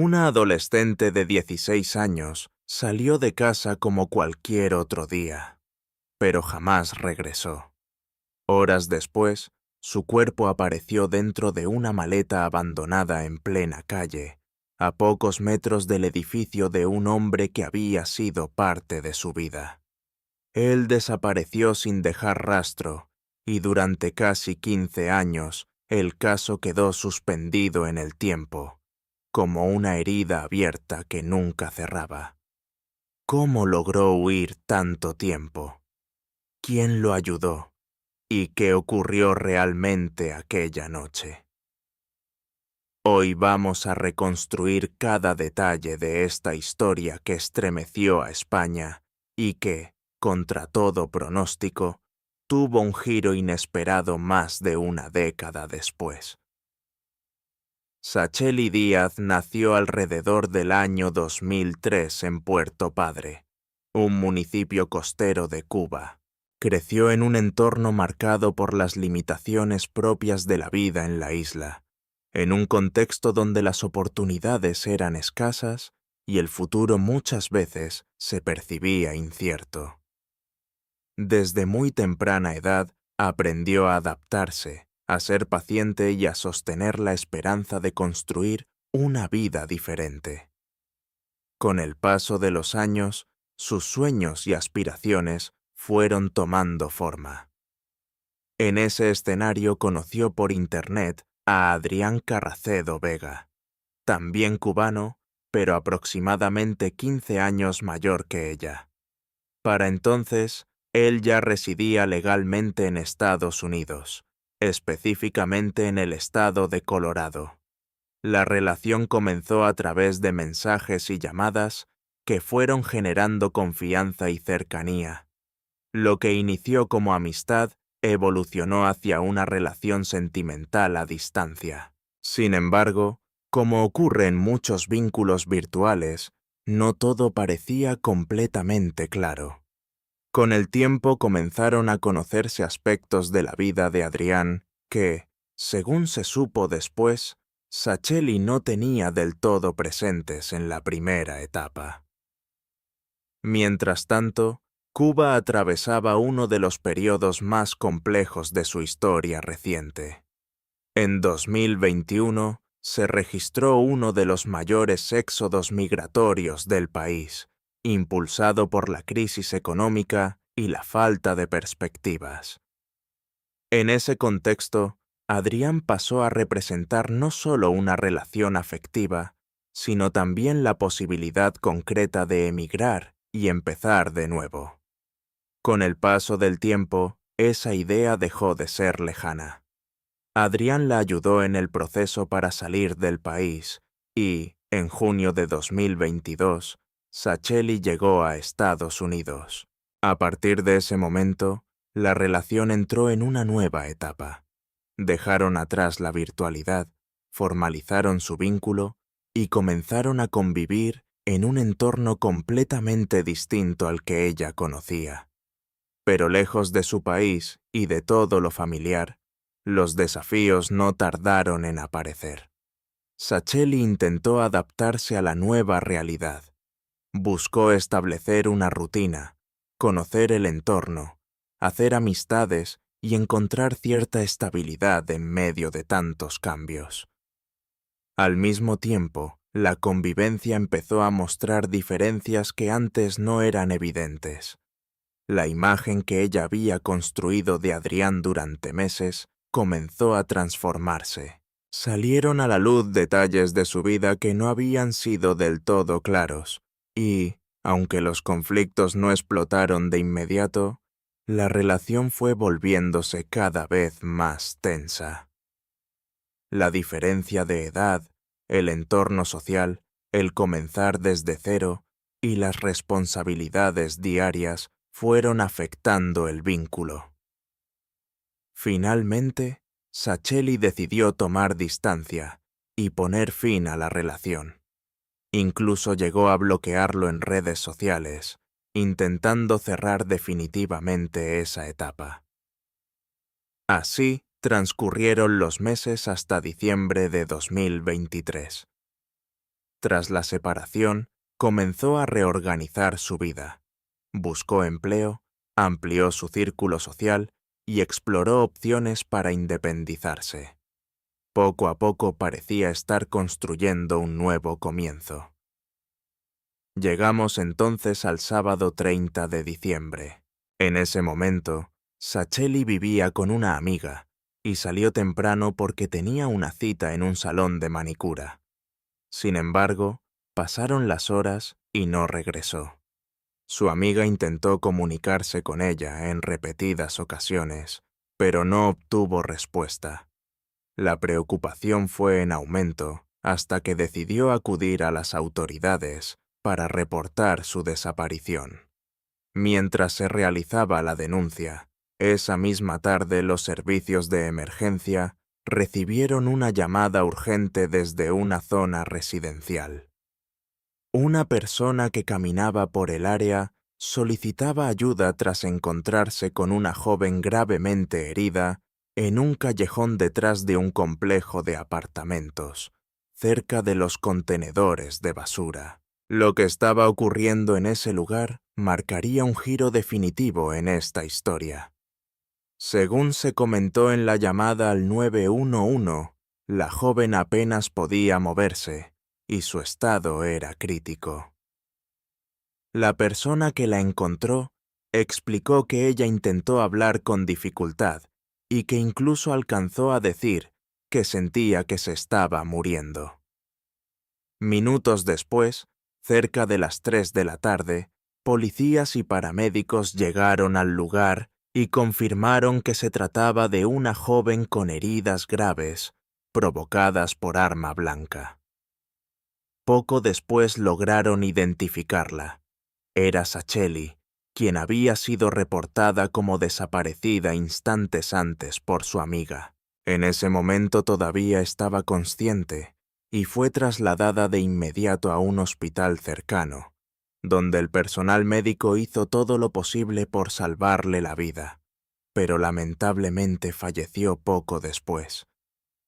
Una adolescente de 16 años salió de casa como cualquier otro día, pero jamás regresó. Horas después, su cuerpo apareció dentro de una maleta abandonada en plena calle, a pocos metros del edificio de un hombre que había sido parte de su vida. Él desapareció sin dejar rastro, y durante casi 15 años el caso quedó suspendido en el tiempo, como una herida abierta que nunca cerraba. ¿Cómo logró huir tanto tiempo? ¿Quién lo ayudó? ¿Y qué ocurrió realmente aquella noche? Hoy vamos a reconstruir cada detalle de esta historia que estremeció a España y que, contra todo pronóstico, tuvo un giro inesperado más de una década después. Sacheli Díaz nació alrededor del año 2003 en Puerto Padre, un municipio costero de Cuba. Creció en un entorno marcado por las limitaciones propias de la vida en la isla, en un contexto donde las oportunidades eran escasas y el futuro muchas veces se percibía incierto. Desde muy temprana edad aprendió a adaptarse, a ser paciente y a sostener la esperanza de construir una vida diferente. Con el paso de los años, sus sueños y aspiraciones fueron tomando forma. En ese escenario conoció por internet a Adrián Carracedo Vega, también cubano, pero aproximadamente 15 años mayor que ella. Para entonces, él ya residía legalmente en Estados Unidos, específicamente en el estado de Colorado. La relación comenzó a través de mensajes y llamadas que fueron generando confianza y cercanía. Lo que inició como amistad evolucionó hacia una relación sentimental a distancia. Sin embargo, como ocurre en muchos vínculos virtuales, no todo parecía completamente claro. Con el tiempo comenzaron a conocerse aspectos de la vida de Adrián que, según se supo después, Sacheli no tenía del todo presentes en la primera etapa. Mientras tanto, Cuba atravesaba uno de los periodos más complejos de su historia reciente. En 2021 se registró uno de los mayores éxodos migratorios del país, impulsado por la crisis económica y la falta de perspectivas. En ese contexto, Adrián pasó a representar no solo una relación afectiva, sino también la posibilidad concreta de emigrar y empezar de nuevo. Con el paso del tiempo, esa idea dejó de ser lejana. Adrián la ayudó en el proceso para salir del país y, en junio de 2022, Sacheli llegó a Estados Unidos. A partir de ese momento, la relación entró en una nueva etapa. Dejaron atrás la virtualidad, formalizaron su vínculo y comenzaron a convivir en un entorno completamente distinto al que ella conocía. Pero lejos de su país y de todo lo familiar, los desafíos no tardaron en aparecer. Sacheli intentó adaptarse a la nueva realidad. Buscó establecer una rutina, conocer el entorno, hacer amistades y encontrar cierta estabilidad en medio de tantos cambios. Al mismo tiempo, la convivencia empezó a mostrar diferencias que antes no eran evidentes. La imagen que ella había construido de Adrián durante meses comenzó a transformarse. Salieron a la luz detalles de su vida que no habían sido del todo claros, y, aunque los conflictos no explotaron de inmediato, la relación fue volviéndose cada vez más tensa. La diferencia de edad, el entorno social, el comenzar desde cero y las responsabilidades diarias fueron afectando el vínculo. Finalmente, Sacheli decidió tomar distancia y poner fin a la relación. Incluso llegó a bloquearlo en redes sociales, intentando cerrar definitivamente esa etapa. Así transcurrieron los meses hasta diciembre de 2023. Tras la separación, comenzó a reorganizar su vida. Buscó empleo, amplió su círculo social y exploró opciones para independizarse. Poco a poco parecía estar construyendo un nuevo comienzo. Llegamos entonces al sábado 30 de diciembre. En ese momento, Sacheli vivía con una amiga y salió temprano porque tenía una cita en un salón de manicura. Sin embargo, pasaron las horas y no regresó. Su amiga intentó comunicarse con ella en repetidas ocasiones, pero no obtuvo respuesta. La preocupación fue en aumento hasta que decidió acudir a las autoridades para reportar su desaparición. Mientras se realizaba la denuncia, esa misma tarde los servicios de emergencia recibieron una llamada urgente desde una zona residencial. Una persona que caminaba por el área solicitaba ayuda tras encontrarse con una joven gravemente herida en un callejón detrás de un complejo de apartamentos, cerca de los contenedores de basura. Lo que estaba ocurriendo en ese lugar marcaría un giro definitivo en esta historia. Según se comentó en la llamada al 911, la joven apenas podía moverse y su estado era crítico. La persona que la encontró explicó que ella intentó hablar con dificultad y que incluso alcanzó a decir que sentía que se estaba muriendo. Minutos después, cerca de las 3 de la tarde, policías y paramédicos llegaron al lugar y confirmaron que se trataba de una joven con heridas graves, provocadas por arma blanca. Poco después lograron identificarla. Era Sacheli, quien había sido reportada como desaparecida instantes antes por su amiga. En ese momento todavía estaba consciente y fue trasladada de inmediato a un hospital cercano, donde el personal médico hizo todo lo posible por salvarle la vida, pero lamentablemente falleció poco después.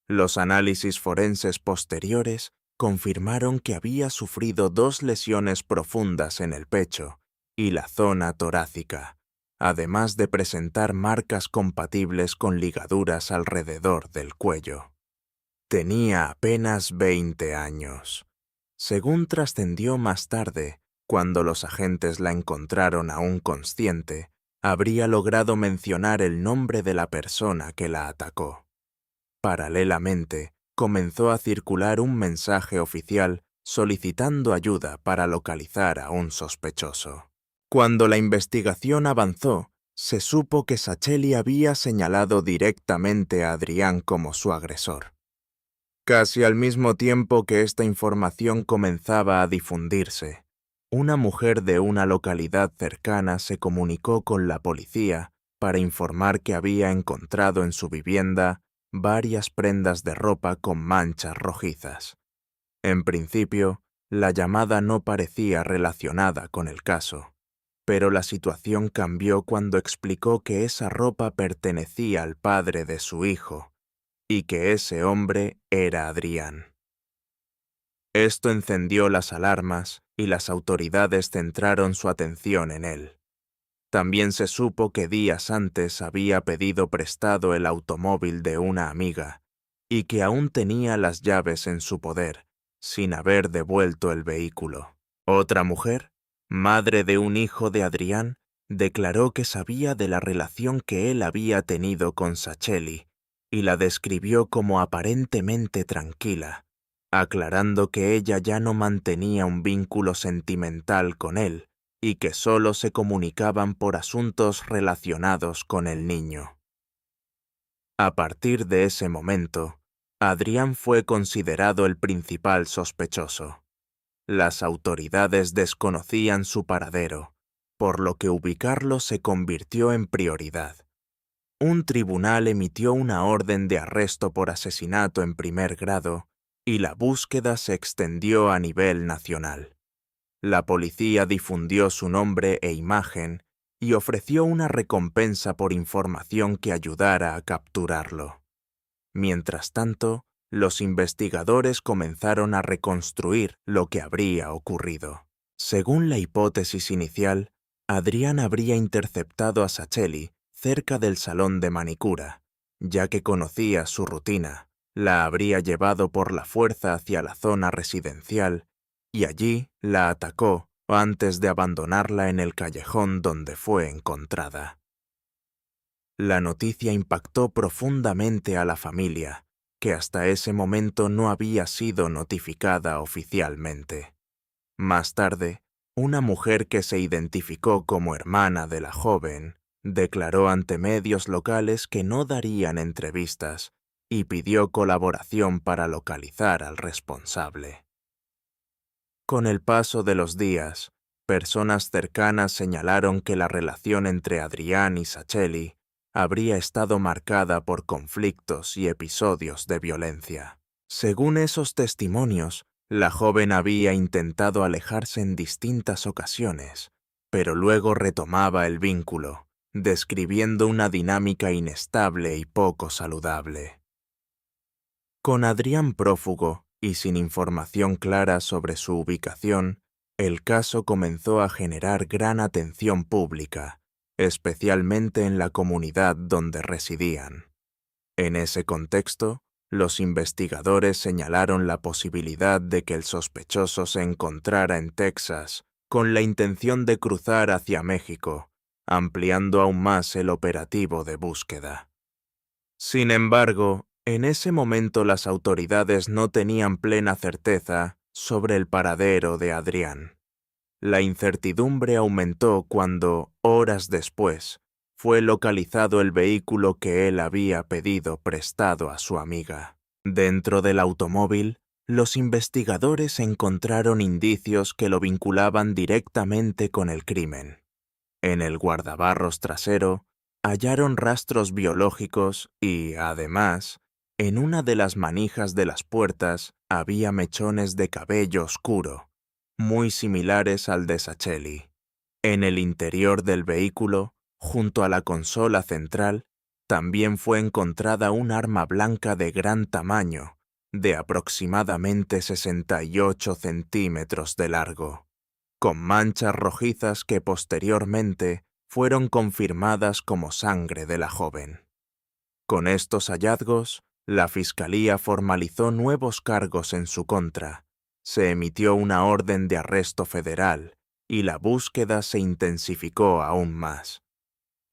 Los análisis forenses posteriores confirmaron que había sufrido 2 lesiones profundas en el pecho y la zona torácica, además de presentar marcas compatibles con ligaduras alrededor del cuello. Tenía apenas 20 años. Según trascendió más tarde, cuando los agentes la encontraron aún consciente, habría logrado mencionar el nombre de la persona que la atacó. Paralelamente, comenzó a circular un mensaje oficial solicitando ayuda para localizar a un sospechoso. Cuando la investigación avanzó, se supo que Sacheli había señalado directamente a Adrián como su agresor. Casi al mismo tiempo que esta información comenzaba a difundirse, una mujer de una localidad cercana se comunicó con la policía para informar que había encontrado en su vivienda varias prendas de ropa con manchas rojizas. En principio, la llamada no parecía relacionada con el caso, pero la situación cambió cuando explicó que esa ropa pertenecía al padre de su hijo y que ese hombre era Adrián. Esto encendió las alarmas y las autoridades centraron su atención en él. También se supo que días antes había pedido prestado el automóvil de una amiga y que aún tenía las llaves en su poder, sin haber devuelto el vehículo. Otra mujer, madre de un hijo de Adrián, declaró que sabía de la relación que él había tenido con Sacheli y la describió como aparentemente tranquila, aclarando que ella ya no mantenía un vínculo sentimental con él y que solo se comunicaban por asuntos relacionados con el niño. A partir de ese momento, Adrián fue considerado el principal sospechoso. Las autoridades desconocían su paradero, por lo que ubicarlo se convirtió en prioridad. Un tribunal emitió una orden de arresto por asesinato en primer grado y la búsqueda se extendió a nivel nacional. La policía difundió su nombre e imagen y ofreció una recompensa por información que ayudara a capturarlo. Mientras tanto, los investigadores comenzaron a reconstruir lo que habría ocurrido. Según la hipótesis inicial, Adrián habría interceptado a Sacheli cerca del salón de manicura, ya que conocía su rutina, la habría llevado por la fuerza hacia la zona residencial y allí la atacó antes de abandonarla en el callejón donde fue encontrada. La noticia impactó profundamente a la familia, que hasta ese momento no había sido notificada oficialmente. Más tarde, una mujer que se identificó como hermana de la joven declaró ante medios locales que no darían entrevistas y pidió colaboración para localizar al responsable. Con el paso de los días, personas cercanas señalaron que la relación entre Adrián y Sacheli habría estado marcada por conflictos y episodios de violencia. Según esos testimonios, la joven había intentado alejarse en distintas ocasiones, pero luego retomaba el vínculo, describiendo una dinámica inestable y poco saludable. Con Adrián prófugo y sin información clara sobre su ubicación, el caso comenzó a generar gran atención pública, especialmente en la comunidad donde residían. En ese contexto, los investigadores señalaron la posibilidad de que el sospechoso se encontrara en Texas con la intención de cruzar hacia México, ampliando aún más el operativo de búsqueda. Sin embargo, en ese momento las autoridades no tenían plena certeza sobre el paradero de Adrián. La incertidumbre aumentó cuando, horas después, fue localizado el vehículo que él había pedido prestado a su amiga. Dentro del automóvil, los investigadores encontraron indicios que lo vinculaban directamente con el crimen. En el guardabarros trasero, hallaron rastros biológicos y, además, en una de las manijas de las puertas había mechones de cabello oscuro, muy similares al de Sacheli. En el interior del vehículo, junto a la consola central, también fue encontrada un arma blanca de gran tamaño, de aproximadamente 68 centímetros de largo, con manchas rojizas que posteriormente fueron confirmadas como sangre de la joven. Con estos hallazgos, la Fiscalía formalizó nuevos cargos en su contra, se emitió una orden de arresto federal y la búsqueda se intensificó aún más.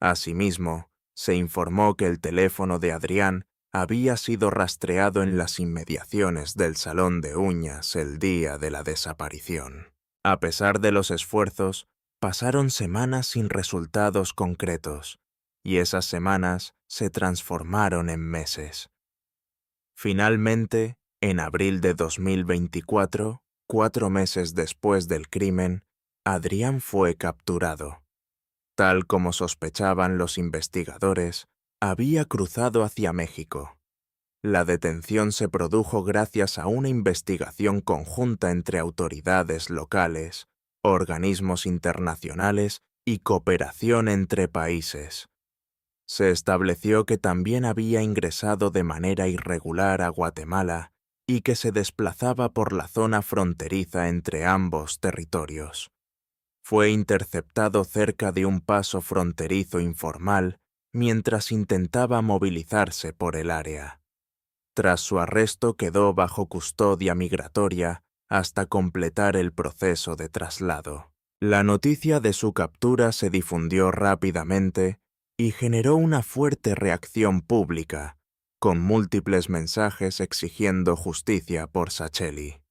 Asimismo, se informó que el teléfono de Adrián había sido rastreado en las inmediaciones del salón de uñas el día de la desaparición. A pesar de los esfuerzos, pasaron semanas sin resultados concretos, y esas semanas se transformaron en meses. Finalmente, en abril de 2024, 4 meses después del crimen, Adrián fue capturado. Tal como sospechaban los investigadores, había cruzado hacia México. La detención se produjo gracias a una investigación conjunta entre autoridades locales, organismos internacionales y cooperación entre países. Se estableció que también había ingresado de manera irregular a Guatemala y que se desplazaba por la zona fronteriza entre ambos territorios. Fue interceptado cerca de un paso fronterizo informal mientras intentaba movilizarse por el área. Tras su arresto quedó bajo custodia migratoria hasta completar el proceso de traslado. La noticia de su captura se difundió rápidamente y generó una fuerte reacción pública, con múltiples mensajes exigiendo justicia por Sacheli.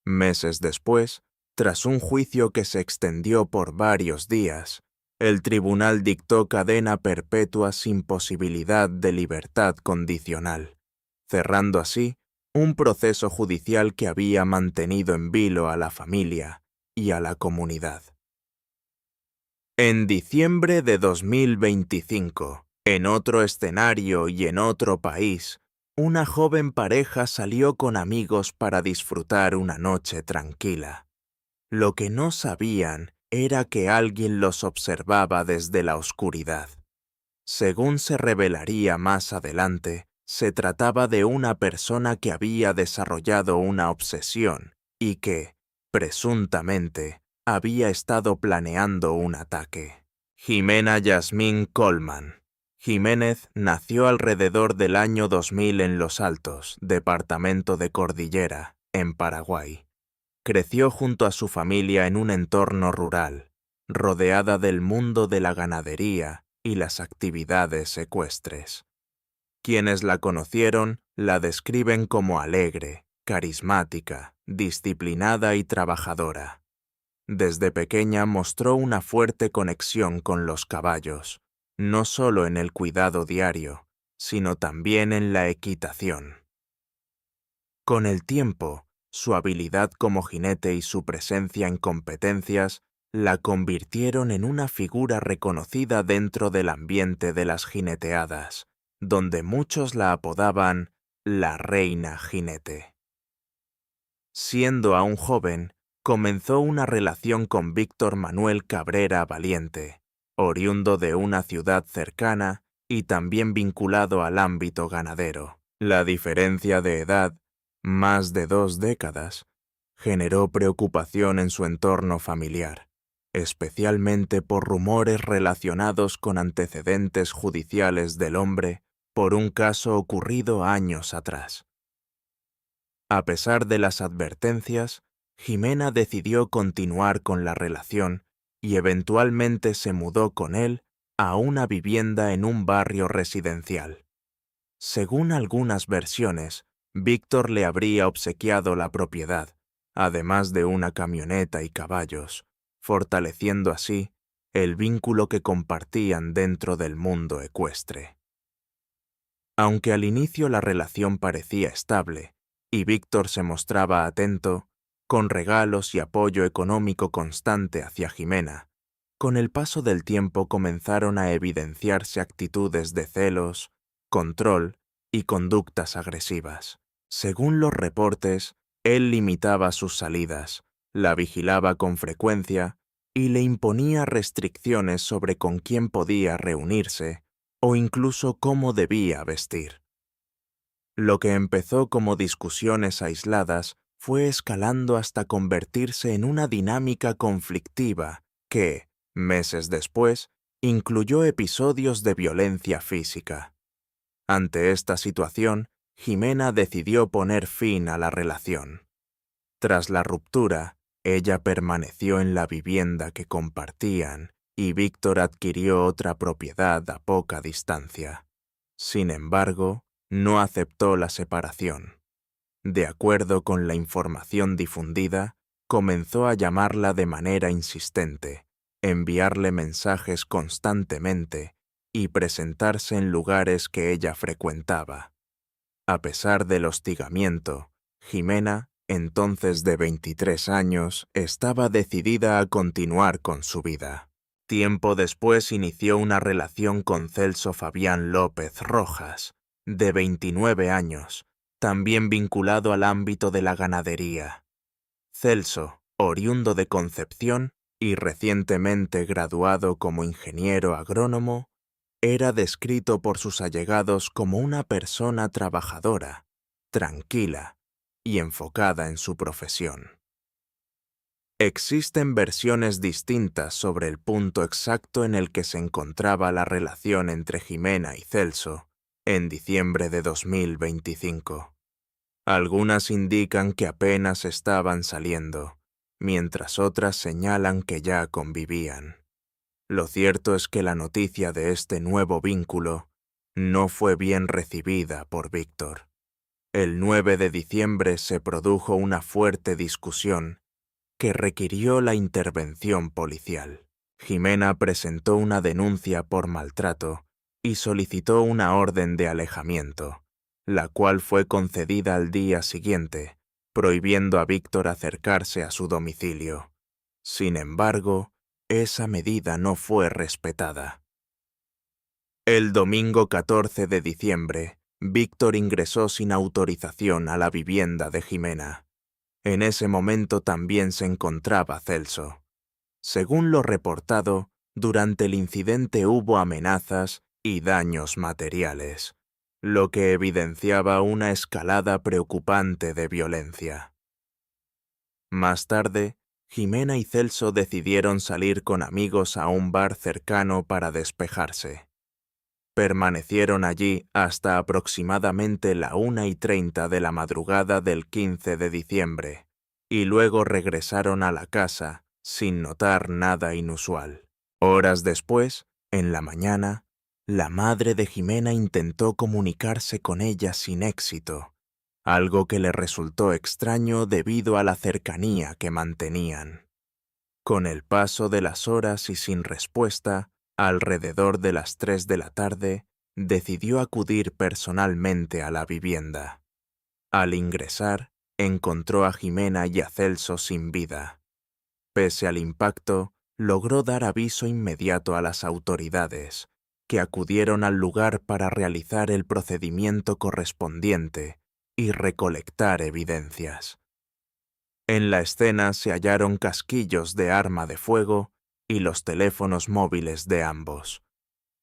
Meses después, tras un juicio que se extendió por varios días, el tribunal dictó cadena perpetua sin posibilidad de libertad condicional, cerrando así un proceso judicial que había mantenido en vilo a la familia y a la comunidad. En diciembre de 2025, en otro escenario y en otro país, una joven pareja salió con amigos para disfrutar una noche tranquila. Lo que no sabían era que alguien los observaba desde la oscuridad. Según se revelaría más adelante, Se trataba de una persona que había desarrollado una obsesión y que, presuntamente, había estado planeando un ataque. Jimena Yasmín Coleman. Jiménez nació alrededor del año 2000 en Los Altos, departamento de Cordillera, en Paraguay. Creció junto a su familia en un entorno rural, rodeada del mundo de la ganadería y las actividades ecuestres. Quienes la conocieron la describen como alegre, carismática, disciplinada y trabajadora. Desde pequeña mostró una fuerte conexión con los caballos, no solo en el cuidado diario, sino también en la equitación. Con el tiempo, su habilidad como jinete y su presencia en competencias la convirtieron en una figura reconocida dentro del ambiente de las jineteadas, donde muchos la apodaban la reina jinete. Siendo aún joven, comenzó una relación con Víctor Manuel Cabrera Valiente, oriundo de una ciudad cercana y también vinculado al ámbito ganadero. La diferencia de edad, más de 2 décadas, generó preocupación en su entorno familiar, especialmente por rumores relacionados con antecedentes judiciales del hombre por un caso ocurrido años atrás. A pesar de las advertencias, Jimena decidió continuar con la relación y eventualmente se mudó con él a una vivienda en un barrio residencial. Según algunas versiones, Víctor le habría obsequiado la propiedad, además de una camioneta y caballos, fortaleciendo así el vínculo que compartían dentro del mundo ecuestre. Aunque al inicio la relación parecía estable, y Víctor se mostraba atento, con regalos y apoyo económico constante hacia Jimena, con el paso del tiempo comenzaron a evidenciarse actitudes de celos, control y conductas agresivas. Según los reportes, él limitaba sus salidas, la vigilaba con frecuencia y le imponía restricciones sobre con quién podía reunirse o incluso cómo debía vestir. Lo que empezó como discusiones aisladas fue escalando hasta convertirse en una dinámica conflictiva que, meses después, incluyó episodios de violencia física. Ante esta situación, Jimena decidió poner fin a la relación. Tras la ruptura, ella permaneció en la vivienda que compartían y Víctor adquirió otra propiedad a poca distancia. Sin embargo, no aceptó la separación. De acuerdo con la información difundida, comenzó a llamarla de manera insistente, enviarle mensajes constantemente y presentarse en lugares que ella frecuentaba. A pesar del hostigamiento, Jimena, entonces de 23 años, estaba decidida a continuar con su vida. Tiempo después inició una relación con Celso Fabián López Rojas, de 29 años, también vinculado al ámbito de la ganadería. Celso, oriundo de Concepción y recientemente graduado como ingeniero agrónomo, era descrito por sus allegados como una persona trabajadora, tranquila y enfocada en su profesión. Existen versiones distintas sobre el punto exacto en el que se encontraba la relación entre Jimena y Celso en diciembre de 2025. Algunas indican que apenas estaban saliendo, mientras otras señalan que ya convivían. Lo cierto es que la noticia de este nuevo vínculo no fue bien recibida por Víctor. El 9 de diciembre se produjo una fuerte discusión que requirió la intervención policial. Jimena presentó una denuncia por maltrato y solicitó una orden de alejamiento, la cual fue concedida al día siguiente, prohibiendo a Víctor acercarse a su domicilio. Sin embargo, esa medida no fue respetada. El domingo 14 de diciembre, Víctor ingresó sin autorización a la vivienda de Jimena. En ese momento también se encontraba Celso. Según lo reportado, durante el incidente hubo amenazas y daños materiales. lo que evidenciaba una escalada preocupante de violencia. Más tarde, Jimena y Celso decidieron salir con amigos a un bar cercano para despejarse. Permanecieron allí hasta aproximadamente la 1:30 de la madrugada del 15 de diciembre, y luego regresaron a la casa sin notar nada inusual. Horas después, en la mañana, la madre de Jimena intentó comunicarse con ella sin éxito, algo que le resultó extraño debido a la cercanía que mantenían. Con el paso de las horas y sin respuesta, alrededor de las 3 de la tarde, decidió acudir personalmente a la vivienda. Al ingresar, encontró a Jimena y a Celso sin vida. Pese al impacto, logró dar aviso inmediato a las autoridades, que acudieron al lugar para realizar el procedimiento correspondiente y recolectar evidencias. En la escena se hallaron casquillos de arma de fuego y los teléfonos móviles de ambos.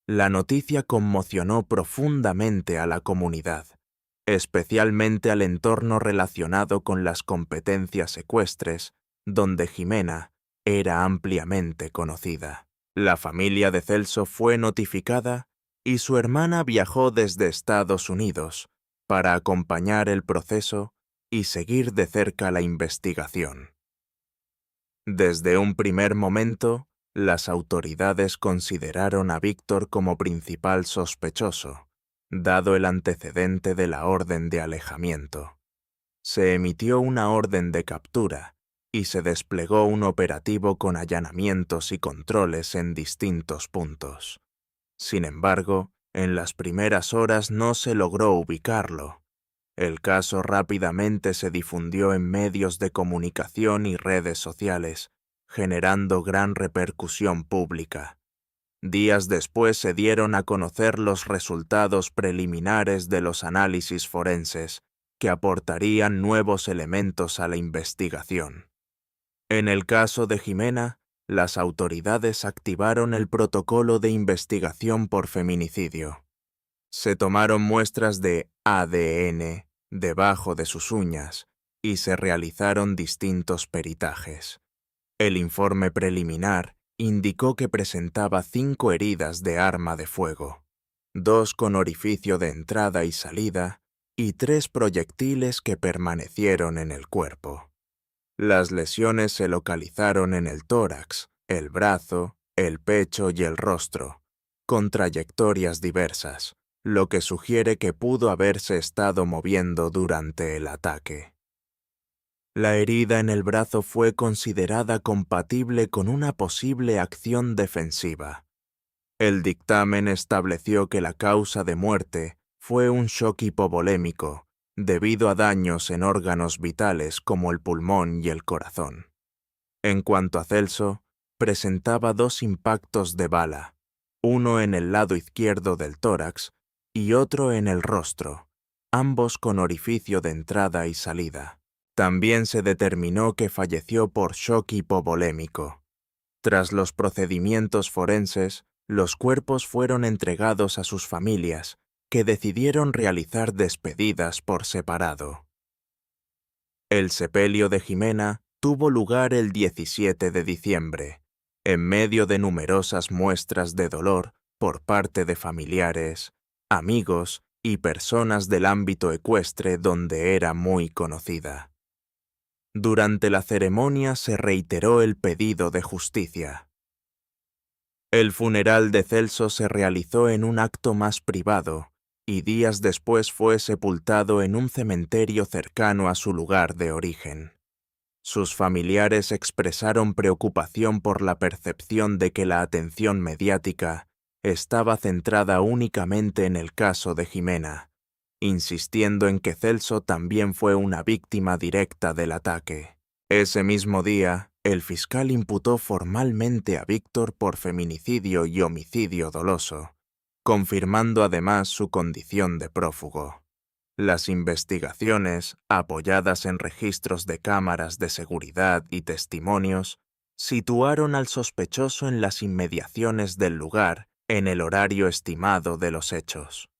La noticia conmocionó profundamente a la comunidad, especialmente al entorno relacionado con las competencias ecuestres, donde Jimena era ampliamente conocida. La familia de Celso fue notificada y su hermana viajó desde Estados Unidos para acompañar el proceso y seguir de cerca la investigación. Desde un primer momento, las autoridades consideraron a Víctor como principal sospechoso, dado el antecedente de la orden de alejamiento. Se emitió una orden de captura y se desplegó un operativo con allanamientos y controles en distintos puntos. Sin embargo, en las primeras horas no se logró ubicarlo. El caso rápidamente se difundió en medios de comunicación y redes sociales, generando gran repercusión pública. Días después se dieron a conocer los resultados preliminares de los análisis forenses, que aportarían nuevos elementos a la investigación. En el caso de Jimena, las autoridades activaron el protocolo de investigación por feminicidio. Se tomaron muestras de ADN debajo de sus uñas y se realizaron distintos peritajes. El informe preliminar indicó que presentaba 5 heridas de arma de fuego, 2 con orificio de entrada y salida y 3 proyectiles que permanecieron en el cuerpo. Las lesiones se localizaron en el tórax, el brazo, el pecho y el rostro, con trayectorias diversas, lo que sugiere que pudo haberse estado moviendo durante el ataque. La herida en el brazo fue considerada compatible con una posible acción defensiva. El dictamen estableció que la causa de muerte fue un shock hipovolémico, debido a daños en órganos vitales como el pulmón y el corazón. En cuanto a Celso, presentaba 2 impactos de bala, uno en el lado izquierdo del tórax y otro en el rostro, ambos con orificio de entrada y salida. También se determinó que falleció por shock hipovolémico. Tras los procedimientos forenses, los cuerpos fueron entregados a sus familias, que decidieron realizar despedidas por separado. El sepelio de Jimena tuvo lugar el 17 de diciembre, en medio de numerosas muestras de dolor por parte de familiares, amigos y personas del ámbito ecuestre donde era muy conocida. Durante la ceremonia se reiteró el pedido de justicia. El funeral de Celso se realizó en un acto más privado y días después fue sepultado en un cementerio cercano a su lugar de origen. Sus familiares expresaron preocupación por la percepción de que la atención mediática estaba centrada únicamente en el caso de Jimena, insistiendo en que Celso también fue una víctima directa del ataque. Ese mismo día, el fiscal imputó formalmente a Víctor por feminicidio y homicidio doloso, confirmando además su condición de prófugo. Las investigaciones, apoyadas en registros de cámaras de seguridad y testimonios, situaron al sospechoso en las inmediaciones del lugar en el horario estimado de los hechos.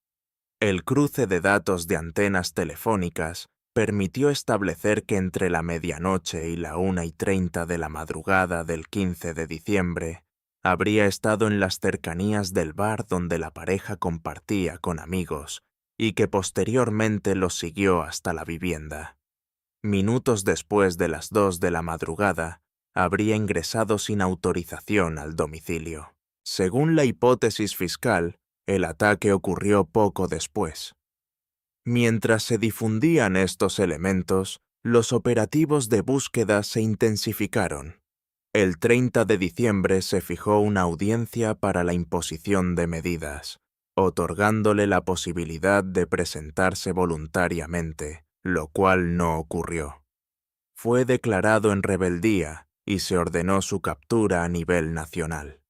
El cruce de datos de antenas telefónicas permitió establecer que entre la medianoche y la 1:30 de la madrugada del 15 de diciembre, habría estado en las cercanías del bar donde la pareja compartía con amigos y que posteriormente los siguió hasta la vivienda. Minutos después de las 2 de la madrugada, habría ingresado sin autorización al domicilio. Según la hipótesis fiscal, el ataque ocurrió poco después. Mientras se difundían estos elementos, los operativos de búsqueda se intensificaron. El 30 de diciembre se fijó una audiencia para la imposición de medidas, otorgándole la posibilidad de presentarse voluntariamente, lo cual no ocurrió. Fue declarado en rebeldía y se ordenó su captura a nivel nacional.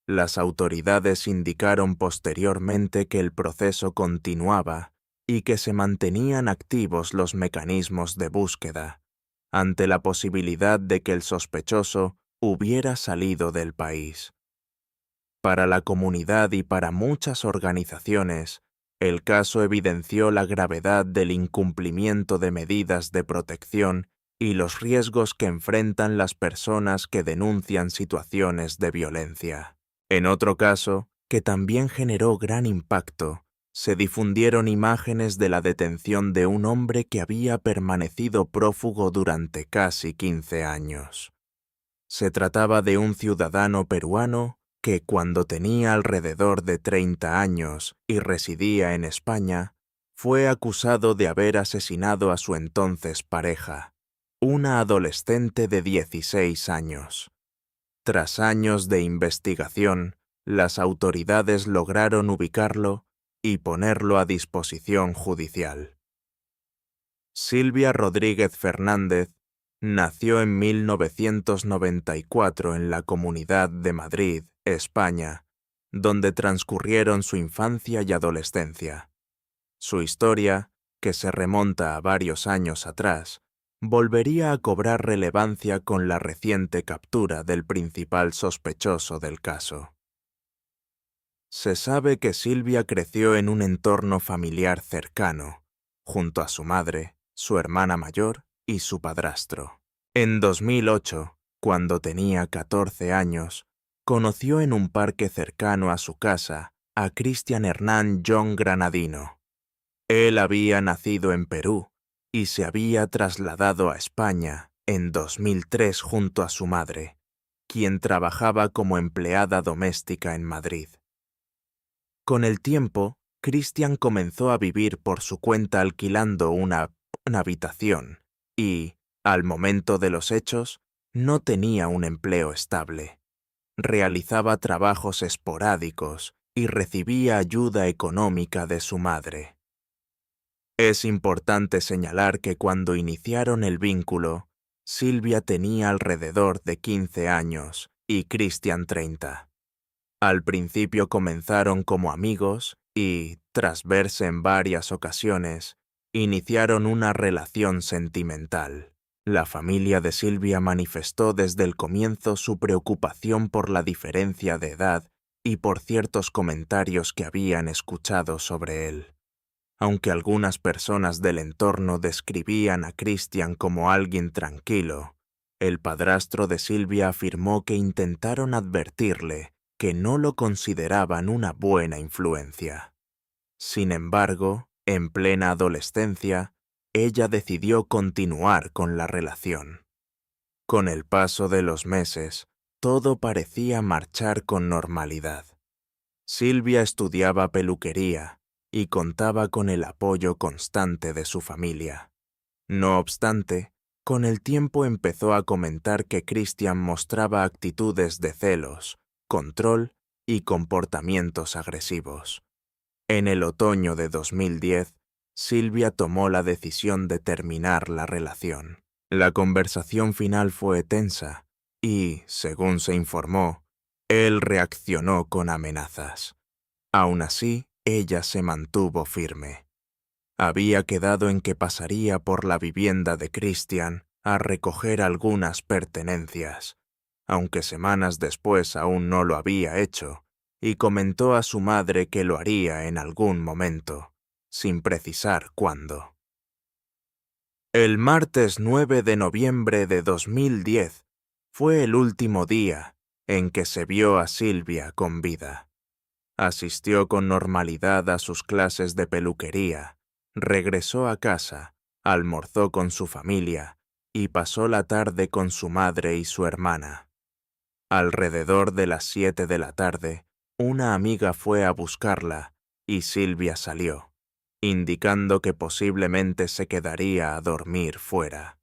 Las autoridades indicaron posteriormente que el proceso continuaba y que se mantenían activos los mecanismos de búsqueda, ante la posibilidad de que el sospechoso hubiera salido del país. Para la comunidad y para muchas organizaciones, el caso evidenció la gravedad del incumplimiento de medidas de protección y los riesgos que enfrentan las personas que denuncian situaciones de violencia. En otro caso, que también generó gran impacto, se difundieron imágenes de la detención de un hombre que había permanecido prófugo durante casi 15 años. Se trataba de un ciudadano peruano que, cuando tenía alrededor de 30 años y residía en España, fue acusado de haber asesinado a su entonces pareja, una adolescente de 16 años. Tras años de investigación, las autoridades lograron ubicarlo y ponerlo a disposición judicial. Silvia Rodríguez Fernández nació en 1994 en la Comunidad de Madrid, España, donde transcurrieron su infancia y adolescencia. Su historia, que se remonta a varios años atrás, volvería a cobrar relevancia con la reciente captura del principal sospechoso del caso. Se sabe que Silvia creció en un entorno familiar cercano, junto a su madre, su hermana mayor y su padrastro. En 2008, cuando tenía 14 años, conoció en un parque cercano a su casa a Cristian Hernán John Granadino. Él había nacido en Perú y se había trasladado a España en 2003 junto a su madre, quien trabajaba como empleada doméstica en Madrid. Con el tiempo, Cristian comenzó a vivir por su cuenta alquilando una habitación y, al momento de los hechos, no tenía un empleo estable. Realizaba trabajos esporádicos y recibía ayuda económica de su madre. Es importante señalar que cuando iniciaron el vínculo, Silvia tenía alrededor de 15 años y Cristian 30. Al principio comenzaron como amigos y, tras verse en varias ocasiones, iniciaron una relación sentimental. La familia de Silvia manifestó desde el comienzo su preocupación por la diferencia de edad y por ciertos comentarios que habían escuchado sobre él. Aunque algunas personas del entorno describían a Cristian como alguien tranquilo, el padrastro de Silvia afirmó que intentaron advertirle que no lo consideraban una buena influencia. Sin embargo, en plena adolescencia, ella decidió continuar con la relación. Con el paso de los meses, todo parecía marchar con normalidad. Silvia estudiaba peluquería y contaba con el apoyo constante de su familia. No obstante, con el tiempo empezó a comentar que Cristian mostraba actitudes de celos, control y comportamientos agresivos. En el otoño de 2010, Silvia tomó la decisión de terminar la relación. La conversación final fue tensa y, según se informó, él reaccionó con amenazas. Aún así, ella se mantuvo firme. Había quedado en que pasaría por la vivienda de Cristian a recoger algunas pertenencias, aunque semanas después aún no lo había hecho, y comentó a su madre que lo haría en algún momento, sin precisar cuándo. El martes 9 de noviembre de 2010 fue el último día en que se vio a Silvia con vida. Asistió con normalidad a sus clases de peluquería, regresó a casa, almorzó con su familia y pasó la tarde con su madre y su hermana. Alrededor de las 7 de la tarde, una amiga fue a buscarla y Silvia salió, indicando que posiblemente se quedaría a dormir fuera.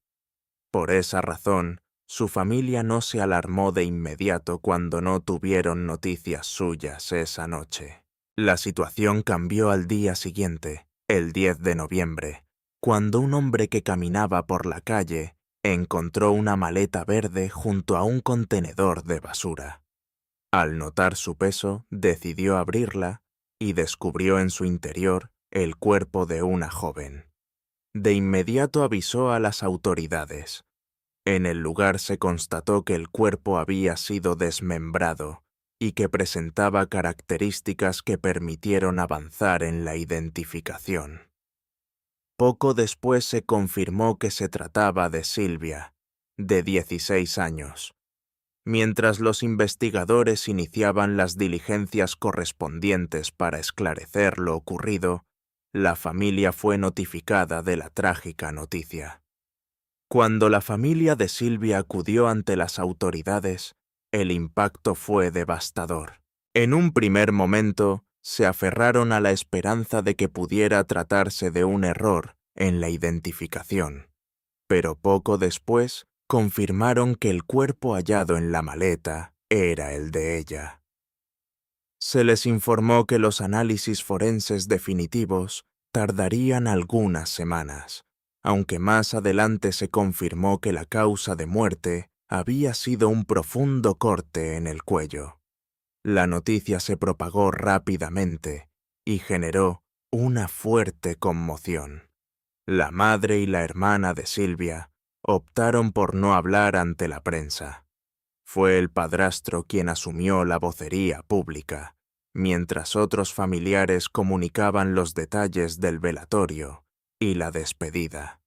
Por esa razón, su familia no se alarmó de inmediato cuando no tuvieron noticias suyas esa noche. La situación cambió al día siguiente, el 10 de noviembre, cuando un hombre que caminaba por la calle encontró una maleta verde junto a un contenedor de basura. Al notar su peso, decidió abrirla y descubrió en su interior el cuerpo de una joven. De inmediato avisó a las autoridades. En el lugar se constató que el cuerpo había sido desmembrado y que presentaba características que permitieron avanzar en la identificación. Poco después se confirmó que se trataba de Silvia, de 16 años. Mientras los investigadores iniciaban las diligencias correspondientes para esclarecer lo ocurrido, la familia fue notificada de la trágica noticia. Cuando la familia de Silvia acudió ante las autoridades, el impacto fue devastador. En un primer momento, se aferraron a la esperanza de que pudiera tratarse de un error en la identificación, pero poco después confirmaron que el cuerpo hallado en la maleta era el de ella. Se les informó que los análisis forenses definitivos tardarían algunas semanas, aunque más adelante se confirmó que la causa de muerte había sido un profundo corte en el cuello. La noticia se propagó rápidamente y generó una fuerte conmoción. La madre y la hermana de Silvia optaron por no hablar ante la prensa. Fue el padrastro quien asumió la vocería pública, mientras otros familiares comunicaban los detalles del velatorio y la despedida.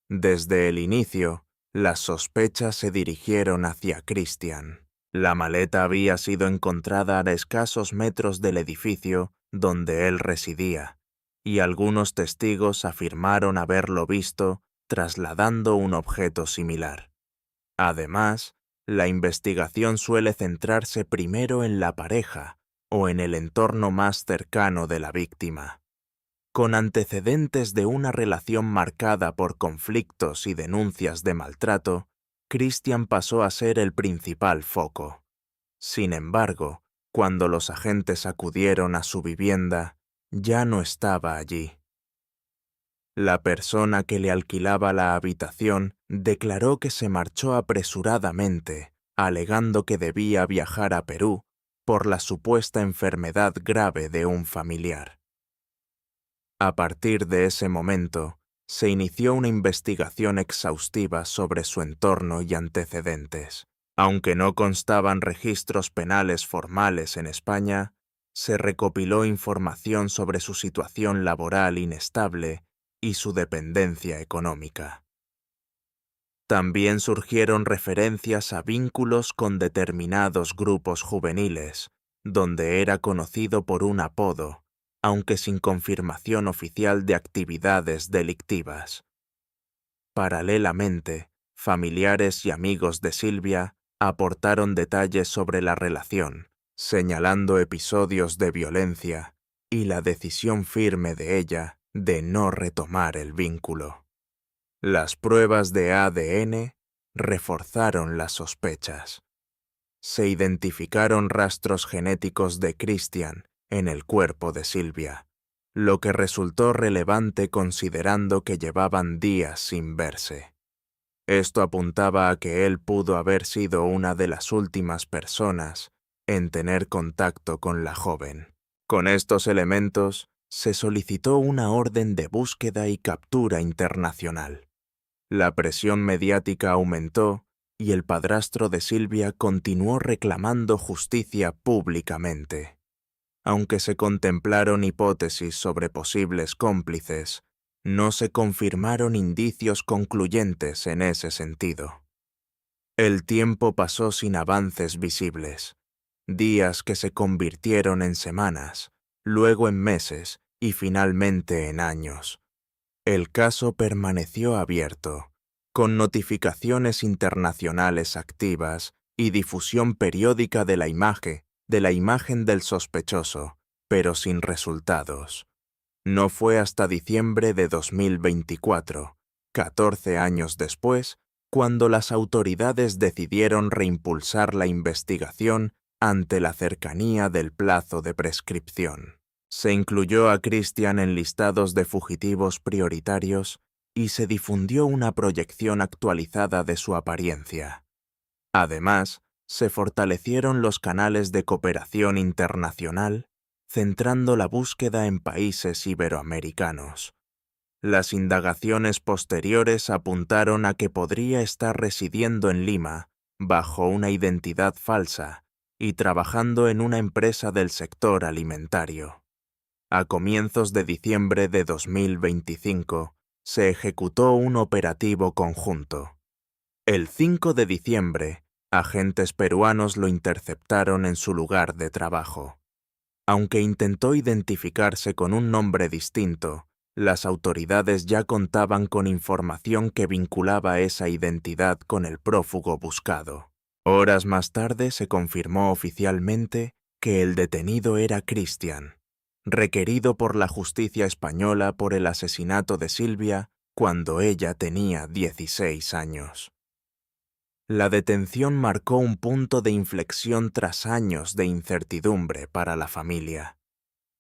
Desde el inicio, las sospechas se dirigieron hacia Christian. La maleta había sido encontrada a escasos metros del edificio donde él residía, y algunos testigos afirmaron haberlo visto trasladando un objeto similar. Además, la investigación suele centrarse primero en la pareja o en el entorno más cercano de la víctima. Con antecedentes de una relación marcada por conflictos y denuncias de maltrato, Christian pasó a ser el principal foco. Sin embargo, cuando los agentes acudieron a su vivienda, ya no estaba allí. La persona que le alquilaba la habitación declaró que se marchó apresuradamente, alegando que debía viajar a Perú por la supuesta enfermedad grave de un familiar. A partir de ese momento, se inició una investigación exhaustiva sobre su entorno y antecedentes. Aunque no constaban registros penales formales en España, se recopiló información sobre su situación laboral inestable y su dependencia económica. También surgieron referencias a vínculos con determinados grupos juveniles, donde era conocido por un apodo, aunque sin confirmación oficial de actividades delictivas. Paralelamente, familiares y amigos de Silvia aportaron detalles sobre la relación, señalando episodios de violencia y la decisión firme de ella de no retomar el vínculo. Las pruebas de ADN reforzaron las sospechas. Se identificaron rastros genéticos de Christian en el cuerpo de Silvia, lo que resultó relevante considerando que llevaban días sin verse. Esto apuntaba a que él pudo haber sido una de las últimas personas en tener contacto con la joven. Con estos elementos, se solicitó una orden de búsqueda y captura internacional. La presión mediática aumentó y el padrastro de Silvia continuó reclamando justicia públicamente. Aunque se contemplaron hipótesis sobre posibles cómplices, no se confirmaron indicios concluyentes en ese sentido. El tiempo pasó sin avances visibles, días que se convirtieron en semanas, luego en meses y finalmente en años. El caso permaneció abierto, con notificaciones internacionales activas y difusión periódica de la imagen del sospechoso, pero sin resultados. No fue hasta diciembre de 2024, 14 años después, cuando las autoridades decidieron reimpulsar la investigación ante la cercanía del plazo de prescripción. Se incluyó a Christian en listados de fugitivos prioritarios y se difundió una proyección actualizada de su apariencia. Además, se fortalecieron los canales de cooperación internacional, centrando la búsqueda en países iberoamericanos. Las indagaciones posteriores apuntaron a que podría estar residiendo en Lima, bajo una identidad falsa, y trabajando en una empresa del sector alimentario. A comienzos de diciembre de 2025, se ejecutó un operativo conjunto. El 5 de diciembre, agentes peruanos lo interceptaron en su lugar de trabajo. Aunque intentó identificarse con un nombre distinto, las autoridades ya contaban con información que vinculaba esa identidad con el prófugo buscado. Horas más tarde se confirmó oficialmente que el detenido era Christian, requerido por la justicia española por el asesinato de Silvia cuando ella tenía 16 años. La detención marcó un punto de inflexión tras años de incertidumbre para la familia.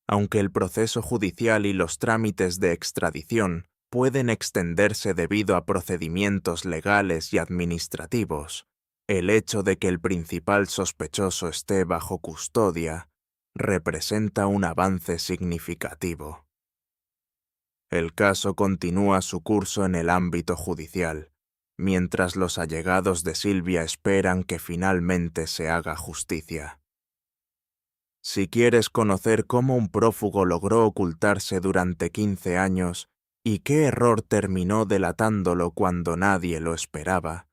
Aunque el proceso judicial y los trámites de extradición pueden extenderse debido a procedimientos legales y administrativos, el hecho de que el principal sospechoso esté bajo custodia representa un avance significativo. El caso continúa su curso en el ámbito judicial, mientras los allegados de Silvia esperan que finalmente se haga justicia. Si quieres conocer cómo un prófugo logró ocultarse durante 15 años y qué error terminó delatándolo cuando nadie lo esperaba,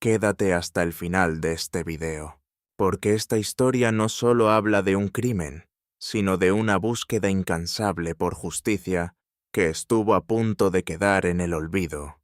quédate hasta el final de este video, porque esta historia no solo habla de un crimen, sino de una búsqueda incansable por justicia que estuvo a punto de quedar en el olvido.